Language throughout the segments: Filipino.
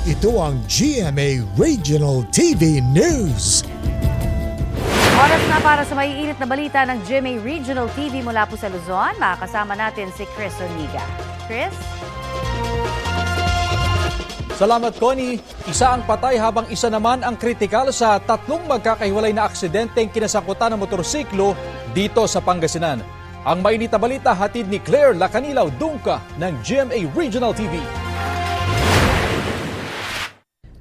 Ito ang GMA Regional TV News. Oras na para sa maiinit na balita ng GMA Regional TV mula po sa Luzon. Makakasama natin si Chris Oniga. Chris? Salamat, Connie. Isa ang patay habang isa naman ang kritikal sa tatlong magkakahiwalay na aksidenteng kinasangkutan ng motorsiklo dito sa Pangasinan. Ang mainit na balita hatid ni Claire Lacanilaw Dungka ng GMA Regional TV.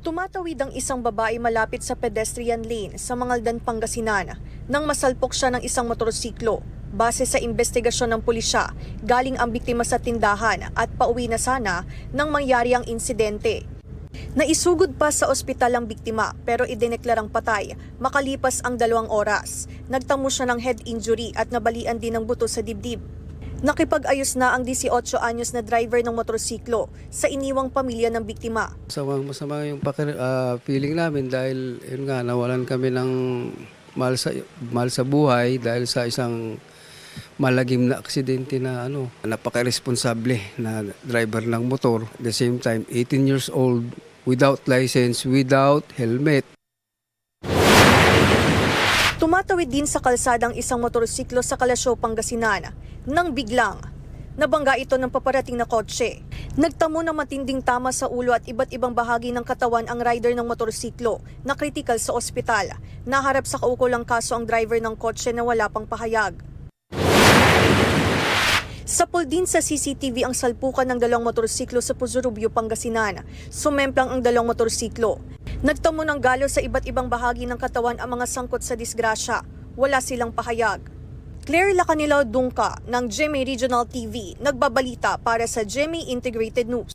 Tumatawid ang isang babae malapit sa pedestrian lane sa Mangaldan, Pangasinan nang masalpok siya ng isang motorsiklo. Base sa investigasyon ng pulisya, galing ang biktima sa tindahan at pauwi na sana nang mangyari ang insidente. Naisugod pa sa ospital ang biktima pero idineklarang patay makalipas ang 2 oras. Nagtamo siya ng head injury at nabalian din ng buto sa dibdib. Nakipag-ayos na ang 18 anyos na driver ng motorsiklo sa iniwang pamilya ng biktima. Masama yung feeling namin dahil yun nga, nawalan kami ng mahal sa buhay dahil sa isang malagim na aksidente na napaka-responsable na driver ng motor. At the same time, 18 years old, without license, without helmet. Tumatawid din sa kalsadang isang motorsiklo sa Kalasyaw, Pangasinan nang biglang nabangga ito ng paparating na kotse. Nagtamo ng matinding tama sa ulo at iba't ibang bahagi ng katawan ang rider ng motorsiklo na kritikal sa ospital. Naharap sa kaukulang kaso ang driver ng kotse na wala pang pahayag. Sapol din sa CCTV ang salpukan ng 2 motorsiklo sa Puzurubio, Pangasinan. Sumemplang ang 2 motorsiklo. Nagtamo ng galo sa iba't ibang bahagi ng katawan ang mga sangkot sa disgrasya. Wala silang pahayag. Claire Lacanilaw Dungka ng GMA Regional TV, nagbabalita para sa GMA Integrated News.